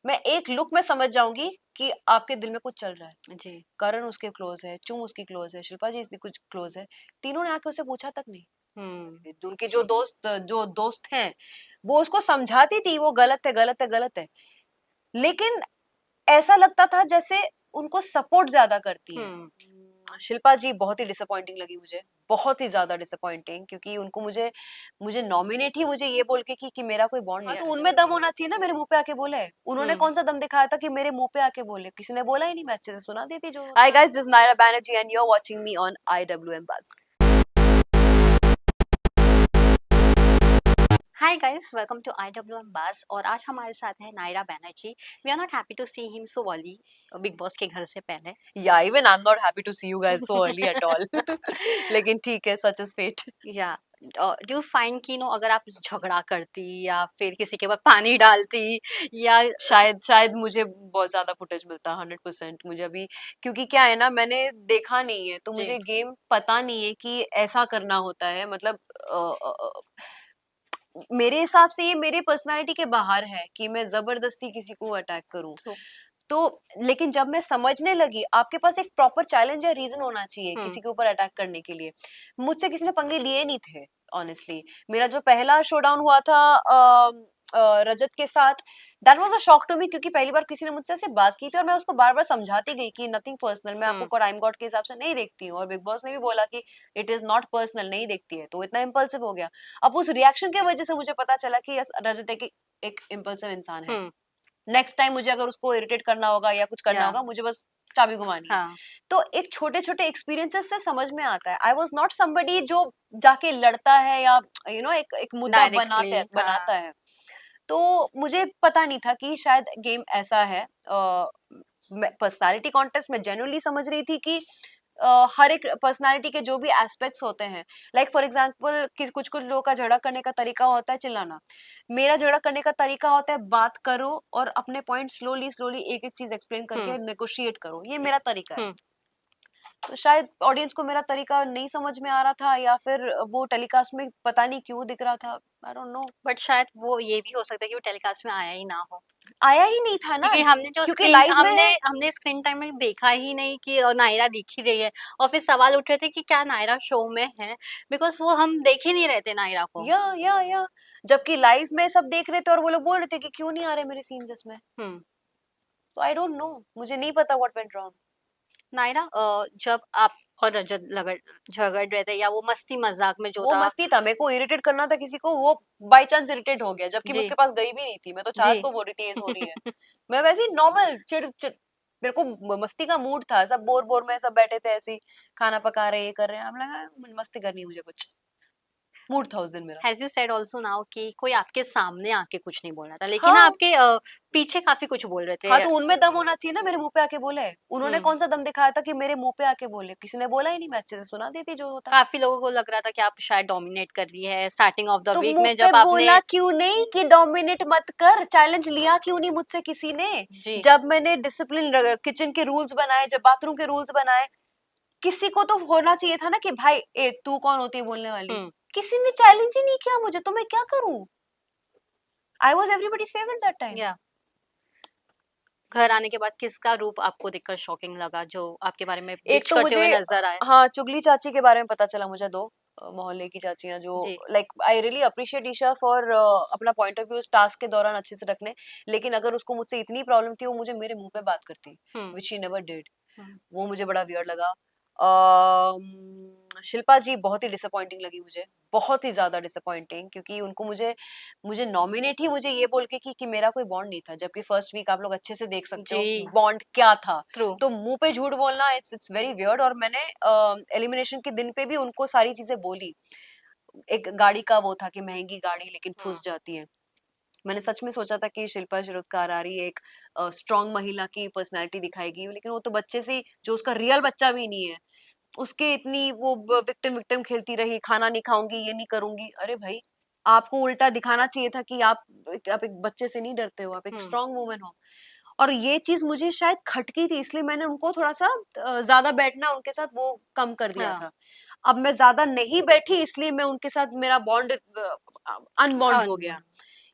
मैं एक लुक में समझ जाऊंगी कि आपके दिल में कुछ चल रहा है। जी। करण उसके क्लोज है, चुम उसकी क्लोज है, शिल्पा जी इसकी कुछ क्लोज है। तीनों ने आके उसे पूछा तक नहीं। उनके जो दोस्त हैं वो उसको समझाती थी वो गलत है गलत है गलत है, लेकिन ऐसा लगता था जैसे उनको सपोर्ट ज्यादा करती हैं। शिल्पा जी बहुत ही डिसअपॉइंटिंग लगी मुझे, बहुत ही ज्यादा डिसअपॉइंटिंग, क्योंकि उनको मुझे मुझे नॉमिनेट ही मुझे ये बोल के कि मेरा कोई बॉन्ड नहीं। तो उनमें दम होना चाहिए ना, मेरे मुंह पे आके बोले। उन्होंने कौन सा दम दिखाया था कि मेरे मुंह पे आके बोले? किसी ने बोला ही नहीं, मैं अच्छे से सुना देती जो। Hi guys, this is Naira Banerjee and you are watching me on IWM Buzz. Hi guys, welcome to IWM Buzz. और आज हमारे साथ है Naira Banerjee. We are not happy to see him so early, Bigg Boss के घर से पहले। Yeah even I am not happy to see you guys so early at all. लेकिन ठीक है, such is fate. Yeah do find कि no अगर आप झगड़ा करती या फिर किसी के ऊपर पानी डालती या शायद मुझे बहुत ज्यादा फुटेज मिलता 100% मुझे अभी, क्योंकि क्या है ना, मैंने देखा नहीं है तो जी। मुझे गेम पता नहीं है कि ऐसा करना होता है। मतलब मेरे हिसाब से ये मेरे पर्सनालिटी के बाहर है कि मैं जबरदस्ती किसी को अटैक करूं। True. तो लेकिन जब मैं समझने लगी, आपके पास एक प्रॉपर चैलेंज या रीजन होना चाहिए किसी के ऊपर अटैक करने के लिए। मुझसे किसी ने पंगे लिए नहीं थे ऑनेस्टली। मेरा जो पहला शोडाउन हुआ था रजत के साथ, that was a shock to me, क्योंकि पहली बार किसी ने मुझसे ऐसे बात की थी और मैं उसको बार बार समझाती गई कि नथिंग पर्सनल, मैं आपको क्राइम गॉड के हिसाब से नहीं देखती हूँ, और बिग बॉस ने भी बोला कि इट इज नॉट पर्सनल, नहीं देखती है, तो इतना इम्पल्सिव हो गया। अब उस रिएक्शन की वजह से मुझे पता चला कि यस, रजत एक इम्पल्सिव इंसान है। नेक्स्ट टाइम मुझे अगर उसको इरिटेट करना होगा या कुछ करना होगा, मुझे बस चाबी घुमानी है। तो एक छोटे छोटे एक्सपीरियंसेस से समझ में आता है। आई वॉज नॉट समबडी जो जाके लड़ता है या एक मुद्दा बनाता है। तो मुझे पता नहीं था कि शायद गेम ऐसा है। पर्सनालिटी कॉन्टेस्ट में जेन्युइनली समझ रही थी कि हर एक पर्सनालिटी के जो भी एस्पेक्ट्स होते हैं, लाइक फॉर एग्जांपल कि कुछ कुछ लोगों का झगड़ा करने का तरीका होता है चिल्लाना। मेरा झगड़ा करने का तरीका होता है बात करो और अपने पॉइंट स्लोली स्लोली एक एक चीज एक्सप्लेन करके नेगोशिएट करो, ये मेरा तरीका है। तो शायद ऑडियंस को मेरा तरीका नहीं समझ में आ रहा था, या फिर वो टेलीकास्ट में पता नहीं क्यों दिख रहा था, आई डोंट नो। बट शायद वो ये भी हो सकता है कि वो टेलीकास्ट में आया ही ना हो, आया ही नहीं था ना, क्योंकि हमने जो क्योंकि स्क्रीन लाइव में है। हमने स्क्रीन टाइम में देखा ही नहीं कि नायरा दिख ही रही है। और फिर सवाल उठ रहे थे कि क्या नायरा शो में है, बिकॉज वो हम देख ही नहीं रहे थे नायरा को। या जबकि लाइव में सब देख रहे थे और वो लोग बोल रहे थे कि क्यों नहीं आ रहे मेरे सीन्स इसमें। तो आई डोंट नो, मुझे नहीं पता व्हाट वेंट रॉन्ग। नायरा, जब आप और रजत झगड़ रहे थे या वो मस्ती मजाक में जो वो था। मस्ती था, मेरे को इरिटेट करना था किसी को, वो बाय चांस इरिटेट हो गया, जबकि मैं जी। उसके पास गई भी नहीं थी। मैं तो चाहत जी। को बोल रही थी ये सो रही है। मैं वैसे ही नॉर्मल चिड़ चिड़, मेरे को मस्ती का मूड था, सब बोर बोर में सब बैठे थे ऐसे ही, खाना पका रहे, ये कर रहे हैं, हम लगा मस्ती करनी है मुझे, कुछ मूड था उस दिन मेरा। As you said also now कि कोई आपके सामने आके कुछ नहीं बोल रहा था, लेकिन हाँ आपके पीछे काफी कुछ बोल रहे थे। हाँ, तो उनमें दम होना चाहिए ना, मेरे मुंह पे आके बोले। उन्होंने कौन सा दम दिखाया था कि मेरे मुंह पे आके बोले? किसी ने बोला ही नहीं, मैं अच्छे से सुना देती जो होता। काफी लोगों को लग रहा था कि आप शायद डोमिनेट कर रही है स्टार्टिंग ऑफ द तो वीक मुंह में पे जब आपने। बोला क्यों नहीं कि डोमिनेट मत कर? चैलेंज लिया क्यों नहीं मुझसे किसी ने? जी। जब मैंने डिसिप्लिन किचन के रूल्स बनाए, जब बाथरूम के रूल्स बनाए, किसी को तो होना चाहिए था ना कि भाई ए तू कौन होती है बोलने वाली? किसी ने चैलेंज ही नहीं किया मुझे, तो मैं क्या करूं? I was everybody's favourite that time. या घर आने के बाद किसका रूप आपको देखकर शॉकिंग लगा, जो आपके बारे में एक बिच तो करते हुए मुझे, नजर आए? हाँ, चुगली चाची के बारे में पता चला मुझे, दो मोहल्ले की चाचियां जो, जी। Like I really appreciate Isha for अपना पॉइंट ऑफ व्यू इस टास्क के दौरान अच्छे से रखने। लेकिन अगर उसको मुझसे इतनी प्रॉब्लम थी, वो मुझे मेरे मुंह पे बात करती, विच शी नेवर डिड। वो मुझे बड़ा वियर्ड लगा। शिल्पा जी बहुत ही डिसअपॉइंटिंग लगी मुझे, बहुत ही ज्यादा डिसअपॉइंटिंग, क्योंकि उनको मुझे मुझे नॉमिनेट ही मुझे ये बोल के कि मेरा कोई बॉन्ड नहीं था, जबकि फर्स्ट वीक आप लोग अच्छे से देख सकते हो जी। बॉन्ड क्या था। ट्रू। तो मुंह पे झूठ बोलना, इट्स वेरी वियर्ड। और मैंने एलिमिनेशन के दिन पे भी उनको सारी चीजें बोली। एक गाड़ी का वो था कि महंगी गाड़ी लेकिन फंस जाती है। मैंने सच में सोचा था कि शिल्पा शिरोडकर आ रही है, एक स्ट्रॉन्ग महिला की पर्सनैलिटी दिखाएगी, लेकिन वो तो बच्चे से, जो उसका रियल बच्चा भी नहीं है, उसके इतनी वो विक्टिम विक्टिम खेलती रही, खाना नहीं खाऊंगी, ये नहीं करूंगी। अरे भाई, आपको उल्टा दिखाना चाहिए था कि आप एक बच्चे से नहीं डरते हो, आप एक स्ट्रॉन्ग वुमेन हो। और ये चीज मुझे शायद खटकी थी, इसलिए मैंने उनको थोड़ा सा ज्यादा बैठना उनके साथ वो कम कर दिया था। अब मैं ज्यादा नहीं बैठी, इसलिए मैं उनके साथ मेरा बॉन्ड अनबॉन्ड हो गया।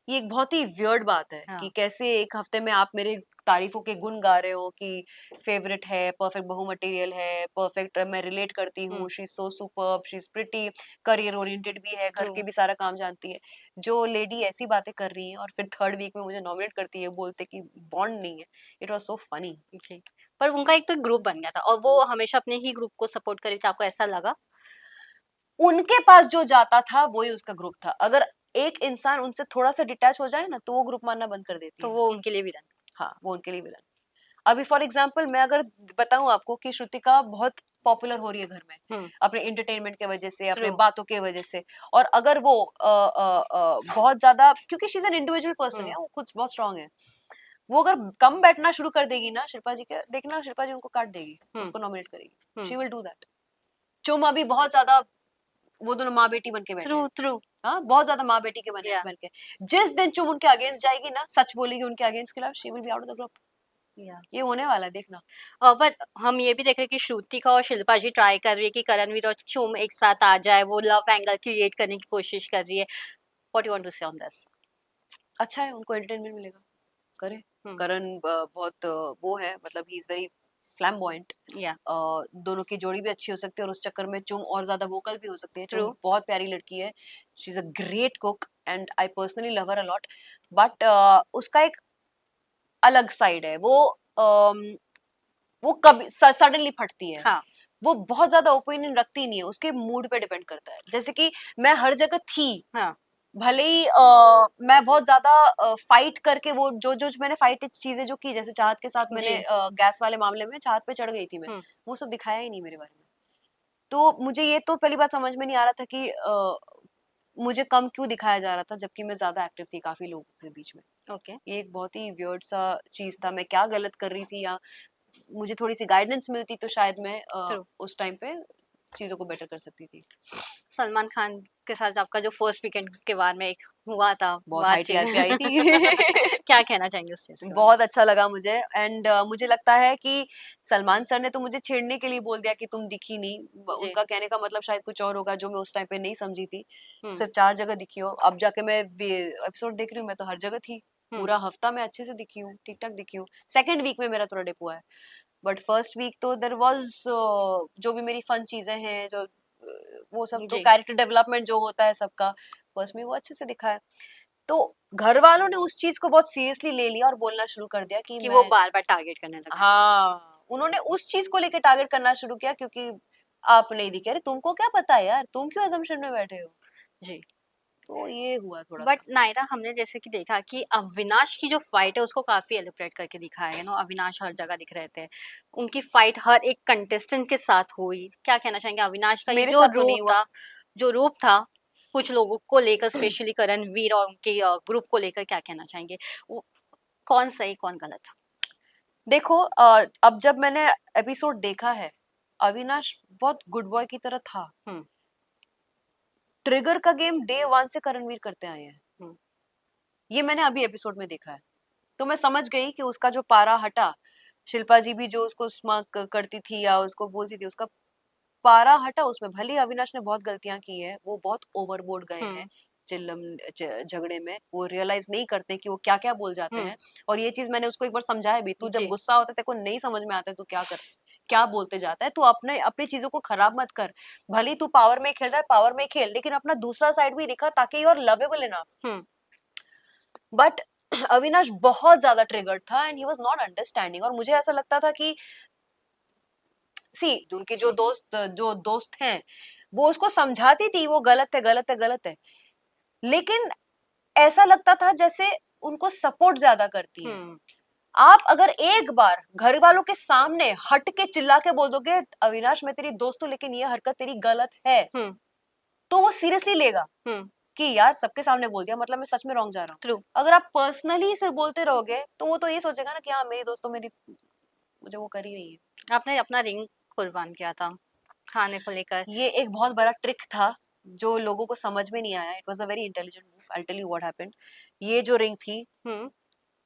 ये एक बहुत ही वियर्ड बात है हाँ। कि कैसे एक हफ्ते में आप मेरे तारीफों के गुण गा रहे हो कि फेवरेट है, परफेक्ट बहु मटेरियल है, परफेक्ट मैं रिलेट करती हूँ, she is so superb, she is pretty, career oriented भी है, घर ट्रू। के भी सारा काम जानती है। जो लेडी ऐसी बातें कर रही है और फिर थर्ड वीक में मुझे नॉमिनेट करती है, बोलते कि बॉन्ड नहीं है। It was so funny. जी, पर उनका एक तो ग्रुप बन गया था और वो हमेशा अपने ही ग्रुप को सपोर्ट करी थी, आपको ऐसा लगा? उनके पास जो जाता था वही उसका ग्रुप था। अगर एक इंसान उनसे थोड़ा सा डिटैच हो जाए ना तो वो ग्रुप मानना बंद कर देती तो है। वो उनके लिए विलन। हाँ, वो उनके लिए विलन। अभी फॉर एग्जाम्पल मैं अगर बताऊं आपको कि श्रुतिका बहुत पॉपुलर हो रही है घर में हम्म। अपने एंटरटेनमेंट के वजह से, अपने ट्रू। बातों के वजह से, और अगर वो बहुत ज्यादा, क्योंकि she is an individual person है, वो खुद बहुत स्ट्रांग है, वो अगर कम बैठना शुरू कर देगी ना शिल्पा जी के, देखना शिल्पा जी उनको काट देगी, उसको नॉमिनेट करेगी। She will do that. चुम अभी बहुत ज्यादा, वो दोनों माँ बेटी बन के बैठे ट्रू हैं। ट्रू। हाँ, बहुत ज्यादा माँ बेटी के बने या बन के। जिस दिन चुम उनके अगेंस्ट जाएगी ना, सच बोलेगी उनके अगेंस्ट के खिलाफ, she will be out of the group. या ये होने वाला है, देखना। बट हम ये भी देख रहे हैं कि श्रुतिका और शिल्पा जी ट्राई कर रही है कि करणवीर और चुम एक साथ आ जाए, वो लव एंगल क्रिएट करने की कोशिश कर रही है। व्हाट यू वांट टू से ऑन दिस? अच्छा है, उनको एंटरटेनमेंट मिलेगा, करे। करण बहुत वो है, मतलब ही इज वेरी फ्लैम्बॉयंट। या दोनों की जोड़ी भी अच्छी हो सकती है और उस चक्कर में चुम और ज्यादा वोकल भी हो सकती है। ट्रू। चुम बहुत प्यारी लड़की है, she is a great cook and I personally love her a lot. But उसका एक अलग साइड है, वो कभी सडनली फटती है। हाँ। वो बहुत ज्यादा ओपिनियन रखती नहीं है, उसके मूड पे डिपेंड करता है। जैसे कि मैं हर जगह थी, हाँ। भले ही मैं बहुत ज्यादा फाइट करके, वो जो मैंने फाइट चीजें जो की, जैसे चाहत के साथ मैंने जी। गैस वाले मामले में चाहत पे चढ़ गई थी मैं, वो सब दिखाया ही नहीं मेरे बारे में। तो मुझे ये तो पहली बात समझ में नहीं आ रहा था कि मुझे कम क्यों दिखाया जा रहा था, जबकि मैं ज्यादा एक्टिव थी काफी लोगों के बीच में। ओके। ये एक बहुत ही वियर्ड सा चीज था। मैं क्या गलत कर रही थी, या मुझे थोड़ी सी गाइडेंस मिलती तो शायद मैं ट्रू। उस टाइम पे चीजों को बेटर कर सकती थी। सलमान खान के साथ आपका जो फर्स्ट वीकेंड के बाद में एक हुआ था बहुत हाई बातचीत टीआरपी आई थी। क्या कहना चाहेंगे उस चीज के बारे में? बहुत अच्छा लगा मुझे। एंड मुझे लगता है कि सलमान सर ने तो मुझे छेड़ने के लिए बोल दिया कि तुम दिखी नहीं। जी। उनका कहने का मतलब शायद कुछ और होगा, जो मैं उस टाइम पे नहीं समझी थी। हम्म। सिर्फ 4 जगह दिखी हो, अब जाके मैं एपिसोड देख रही हूँ, मैं तो हर जगह थी। पूरा हफ्ता मैं अच्छे से दिखी हूँ, ठीक ठाक दिखी हूँ। सेकेंड वीक में मेरा थोड़ा डिप हुआ है, बट फर्स्ट वीक तो देयर वाज, जो भी मेरी फन चीजें हैं, जो वो सब तो जी। कैरेक्टर डेवलपमेंट जो होता है सबका, फर्स्ट में वो अच्छे से दिखा है। तो घर वालों ने उस चीज को बहुत सीरियसली ले लिया और बोलना शुरू कर दिया कि कि वो मैं, बार बार टारगेट करने लगा। हाँ, उन्होंने उस चीज को लेकर टारगेट करना शुरू किया, क्योंकि आप नहीं दिखे। अरे तुमको क्या पता है यार, तुम क्यों असम्पशन में बैठे हो। जी। तो ये हुआ थोड़ा बट सा। नायरा, हमने जैसे कि देखा कि अविनाश की जो फाइट है उसको काफी एलिब्रेट करके दिखाया है ना, अविनाश हर जगह दिख रहे थे, उनकी फाइट हर एक कंटेस्टेंट के साथ हुई। क्या कहना चाहेंगे अविनाश का ये मेरे जो साथ तो नहीं रूप हुआ। था, जो रूप था कुछ लोगों को लेकर, स्पेशली करणवीर और उनके ग्रुप को लेकर, क्या कहना चाहेंगे? वो कौन सही कौन गलत? देखो, अब जब मैंने एपिसोड देखा है, अविनाश बहुत गुड बॉय की तरह था। हम्म। ट्रिगर का गेम डे 1 से करणवीर करते आए हैं, हम्म। ये मैंने अभी एपिसोड में देखा है। तो मैं समझ गई कि उसका जो पारा हटा, शिल्पा जी भी जो उसको स्मार्ट करती थी या उसको बोलती थी, उसका पारा हटा उसमें। भले ही अविनाश ने बहुत गलतियां की है, वो बहुत ओवरबोर्ड गए हैं हम्म। चिल्लम झगड़े में, वो रियलाइज नहीं करते कि वो क्या क्या बोल जाते हम्म। हैं। और ये चीज मैंने उसको एक बार समझाया भी, तू जब जी। गुस्सा होता है, तेरे को नहीं समझ में आता है तू क्या कर, क्या बोलते जाता है, तू अपने अपनी चीजों को खराब मत कर। भले ही तू पावर में खेल रहा है, पावर में खेल, लेकिन अपना दूसरा साइड भी दिखा, ताकि you are lovable enough. Hmm. But Avinash बहुत ज्यादा ट्रिगर्ड था and he was not understanding. और मुझे ऐसा लगता था कि सी, उनके जो दोस्त हैं, वो उसको समझाती थी वो गलत है, गलत है, गलत है, लेकिन ऐसा लगता था जैसे उनको सपोर्ट ज्यादा करती हैं। हम्म। आप अगर एक बार घर वालों के सामने हट के चिल्ला के बोल दोगे, अविनाश मैं तेरी दोस्त हूँ लेकिन ये हरकत तेरी गलत है, हम्म। तो वो सीरियसली लेगा हम्म। कि यार सबके सामने बोल दिया, मतलब मैं सच में रॉन्ग जा रहा ट्रू। हूँ। अगर आप पर्सनली सिर्फ बोलते रहोगे तो वो तो ये सोचेगा ना कि हाँ मेरी दोस्तों मेरी, मुझे वो कर ही रही है। आपने अपना रिंग कुर्बान किया था खाने को लेकर। ये एक बहुत बड़ा ट्रिक था जो लोगों को समझ में नहीं आया। It was a very intelligent move. I tell you what happened. ये जो रिंग थी, हम्म।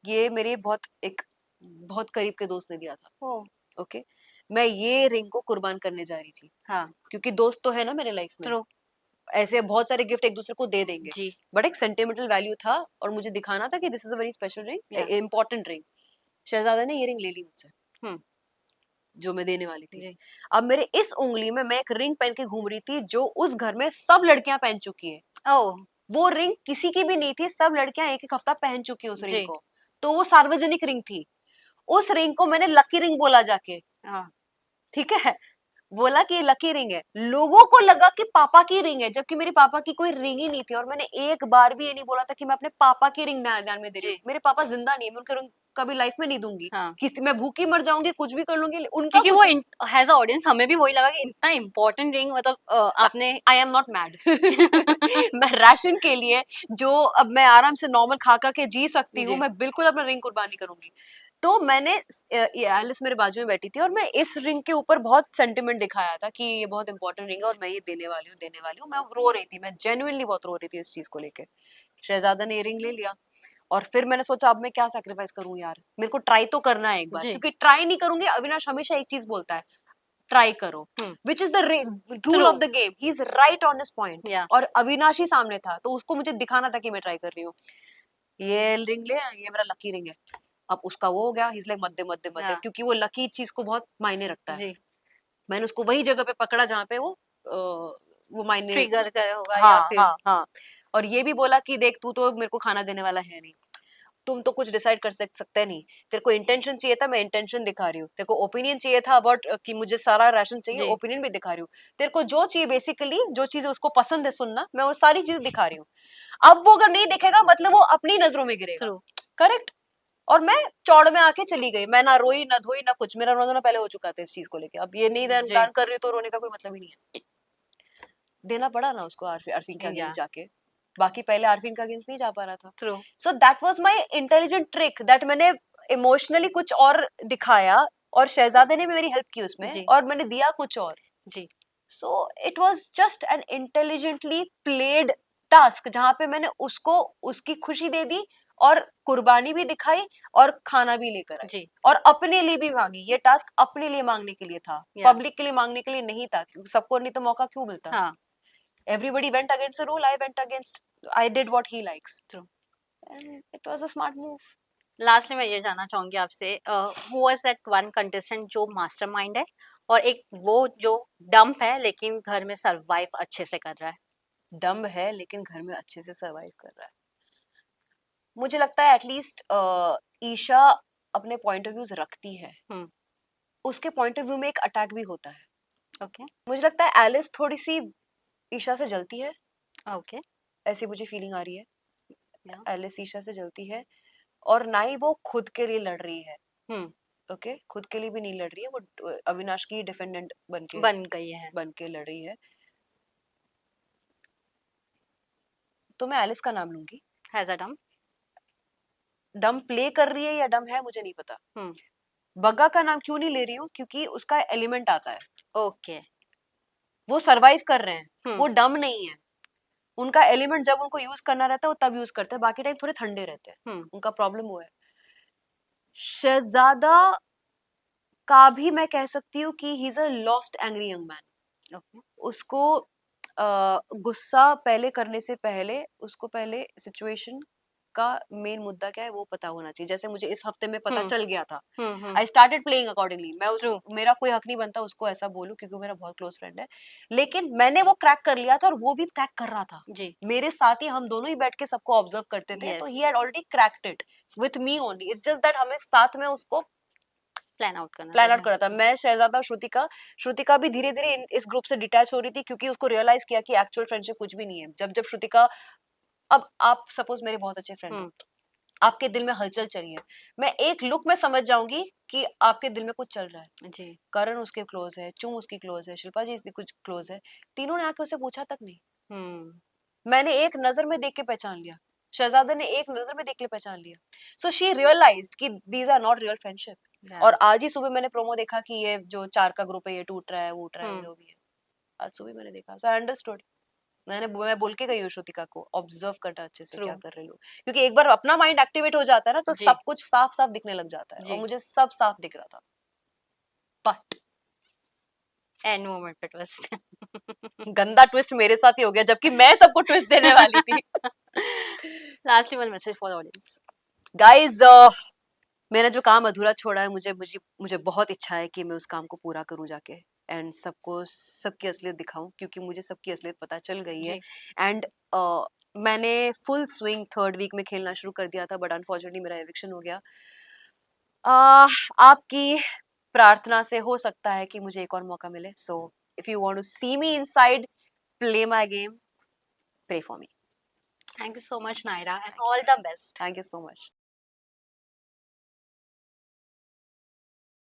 ये मेरे बहुत करीब के दोस्त ने दिया था। ओ। ओके, मैं ये रिंग को कुर्बान करने जा रही थी, हाँ। क्योंकि दोस्त तो है ना मेरे लाइफ में। ट्रू। ऐसे बहुत सारे गिफ्ट एक दूसरे को दे देंगे, जी बट एक सेंटिमेंटल वैल्यू था और मुझे दिखाना था कि this is a very special ring, Yeah. Important ring. Shehzada ने ये रिंग ले ली मुझसे हम्म जो मैं देने वाली थी। जी अब मेरे इस उंगली में मैं एक रिंग पहन के घूम रही थी जो उस घर में सब लड़कियां पहन चुकी है। ओ वो रिंग किसी की भी नहीं थी, सब लड़कियां एक एक हफ्ता पहन चुकी है उस रिंग जी को, तो वो सार्वजनिक रिंग थी। उस रिंग को मैंने लकी रिंग बोला जाके, हाँ ठीक है, बोला कि ये लकी रिंग है। लोगों को लगा कि पापा की रिंग है, जबकि मेरे पापा की कोई रिंग ही नहीं थी। और मैंने एक बार भी ये नहीं बोला था कि मैं अपने पापा की रिंग ध्यान में दे रही हूँ। जी मेरे पापा जिंदा नहीं है, मैं उनकी रिंग कभी लाइफ में नहीं दूंगी। हाँ किसी, मैं भूखी मर जाऊंगी, कुछ भी कर लूंगी, उनका क्योंकि वो कुछ। हैज अ ऑडियंस हमें भी वही लगा कि इतना इम्पोर्टेंट रिंग मतलब आपने आई एम नॉट मैड। मैं राशन के लिए जो अब मैं आराम से नॉर्मल खा खा के जी सकती हूँ, जी मैं बिल्कुल अपना रिंग कुर्बानी करूंगी। तो मैंने ये एलिस मेरे बाजू में बैठी थी और मैं इस रिंग के ऊपर बहुत सेंटिमेंट दिखाया था कि ये बहुत इंपॉर्टेंट रिंग है और मैं ये देने वाली हूँ। मैं रो रही थी, मैं जेन्युइनली बहुत रो रही थी इस चीज को लेके। शहजादा ने ये रिंग ले लिया और फिर मैंने सोचा अब मैं क्या सैक्रिफाइस करूं यार, मेरे को ट्राई तो करना है एक बार, जी क्योंकि ट्राई नहीं करूंगी। अविनाश हमेशा एक चीज बोलता है, ट्राई करो, which is the rule true of the game. He is right on this point. या और अविनाश ही सामने था, तो उसको मुझे दिखाना था कि मैं ट्राई कर रही हूँ। ये रिंग ले, ये मेरा लकी रिंग है। अब उसका वो हो गया, ही इज लाइक मध्य मध्य मध्य, या क्योंकि वो लकी चीज को बहुत मायने रखता है। जी मैंने उसको वही जगह पे पकड़ा जहाँ पे वो मायने। ट्रिगर करे होगा या हाँ फिर हाँ हाँ। और ये भी बोला कि देख, तू तो मेरे को खाना देने वाला है नहीं, तुम तो कुछ डिसाइड कर सकते नहीं। तेरे को इंटेंशन चाहिए था, मैं इंटेंशन दिखा रही हूँ। तेरे को ओपिनियन चाहिए था अबाउट कि मुझे सारा राशन चाहिए, जी ओपिनियन भी दिखा रही हूँ। तेरे को जो चाहिए बेसिकली, जो चीजें उसको पसंद है सुनना, मैं वो सारी चीजें दिखा रही हूँ। अब वो अगर नहीं दिखेगा मतलब वो अपनी नजरों में गिरेगा। True correct. और मैं चौड़ में आके चली गई, मैं ना रोई ना धोई ना कुछ, मेरा रोना पहले हो चुका था इस चीज को लेके। अब ये नहीं जी दान कर रही तो रोने का कोई मतलब ही नहीं है। देना पड़ा ना उसको अरफीन के या अगेंस्ट जाके, बाकी पहले अरफीन के अगेंस्ट नहीं जा पा रहा था। True so that was my intelligent trick, that मैंने इमोशनली कुछ और दिखाया और शहजादे ने भी मेरी हेल्प की उसमें, जी और मैंने दिया कुछ और। जी so it was just an intelligently played task, जहां पे मैंने उसको उसकी खुशी दे दी और कुर्बानी भी दिखाई और खाना भी लेकर आई, जी और अपने लिए भी मांगी। ये टास्क अपने लिए मांगने के लिए था, या पब्लिक के लिए मांगने के लिए नहीं था, क्योंकि सबको नहीं तो मौका क्यों मिलता। हाँ Everybody went against the rule. I went against. I did what he likes. True And it was a smart move. Lastly मैं ये जानना चाहूंगी आपसे who was that one contestant जो मास्टरमाइंड है और एक वो जो डम्प है लेकिन घर में सरवाइव अच्छे से कर रहा है डम्ब है लेकिन घर में अच्छे से सरवाइव कर रहा है। मुझे लगता है एटलीस्ट ईशा अपने पॉइंट ऑफ व्यूज रखती है, हम्म उसके पॉइंट ऑफ व्यू में एक अटैक भी होता है। ओके मुझे लगता है एलिस थोड़ी सी ईशा से जलती है, ओके ऐसी मुझे फीलिंग आ रही है। या एलिस ईशा से जलती है, और ना ही वो खुद के लिए लड़ रही है। हम्म ओके, खुद के लिए भी नहीं लड़ रही है, वो अविनाश की डिफेंडेंट बन गई है बन के लड़ रही है। तो मैं एलिस का नाम लूंगी। हैज अ डम्प डम प्ले कर रही है या डम है मुझे नहीं पता। हम्म बग्गा का नाम क्यों नहीं ले रही हूँ, क्योंकि उसका एलिमेंट आता है, ओके वो सरवाइव कर रहे हैं, हम्म वो डम नहीं है। उनका एलिमेंट जब उनको यूज करना रहता है वो तब यूज करते हैं, बाकी टाइम थोड़े ठंडे रहते हैं। हम्म उनका प्रॉब्लम वो है। शहजादा का भी मैं कह सकती हूँ कि he is a lost angry young man. Okay उसको गुस्सा पहले करने से पहले उसको पहले सिचुएशन का मेन मुद्दा क्या है वो पता होना चाहिए। जैसे मुझे इस हफ्ते में पता हम्म चल गया था, हम्म आई स्टार्टेड प्लेइंग अकॉर्डिंगली। मैं ट्रू मेरा कोई हक नहीं बनता उसको ऐसा बोलूं, क्योंकि वो मेरा बहुत क्लोज फ्रेंड है, लेकिन मैंने वो क्रैक कर लिया था और वो भी क्रैक कर रहा था जी मेरे साथ ही। हम दोनों ही बैठ के सबको ऑब्जर्व करते थे, तो yes he had already cracked it with me only. It's just that हमें साथ में उसको प्लान आउट करना प्लान आउट था करा था। मैं, शहजादा और श्रुतिका। श्रुतिका भी धीरे धीरे इस ग्रुप से डिटैच हो रही थी, क्योंकि उसको रियलाइज किया कि एक्चुअल फ्रेंडशिप कुछ भी नहीं है। जब जब श्रुतिका, अब आप सपोज मेरे बहुत अच्छे फ्रेंड हो, हम्म आपके दिल में हलचल चली है, मैं एक लुक में समझ जाऊंगी कि आपके दिल में कुछ चल रहा है। जी करण उसके क्लोज है, चुम उसकी क्लोज है, शिल्पा जी इसकी कुछ क्लोज है, तीनों ने आके उसे पूछा तक नहीं। हम्म मैंने एक नजर में देख के पहचान लिया, शहजादा ने एक नजर में देख के पहचान लिया। सो शी रियलाइज्ड कि these are not real friendship. Yeah और आज ही सुबह मैंने प्रोमो देखा कि ये जो 4 का ग्रुप है ये टूट रहा है, वो उठ रहा है, हम्म जो भी है। आज सुबह मैंने देखा, सो आई अंडरस्टूड। मैं बोल के गई हूँ श्रुतिका को, ऑब्जर्व करना अच्छे से ट्रू क्या कर रहे लोग, क्योंकि एक बार अपना माइंड एक्टिवेट हो जाता है ना, तो जी सब कुछ साफ साफ दिखने लग जाता है, और जी मुझे सब साफ दिख रहा था। बट एंड मोमेंट पे ट्विस्ट। गंदा ट्विस्ट मेरे साथ ही हो गया, जबकि मैं सबको ट्विस्ट देने वाली थी। Lastly one message for audience. Guys, मैंने जो काम अधूरा छोड़ा है, मुझे मुझे मुझे बहुत इच्छा है कि मैं उस काम को पूरा करूं जाके, एंड सबको सबकी असलियत दिखाऊं, क्योंकि मुझे सबकी असलियत पता चल गई है। जी। एंड मैंने फुल स्विंग थर्ड वीक में खेलना शुरू कर दिया था, बट अनफॉर्चुनेटली मेरा एविक्शन हो गया। आपकी प्रार्थना से हो सकता है कि मुझे एक और मौका मिले। So if you want to see me inside play my game, pray for me. Thank you so much Naira and all the best. Thank you so much.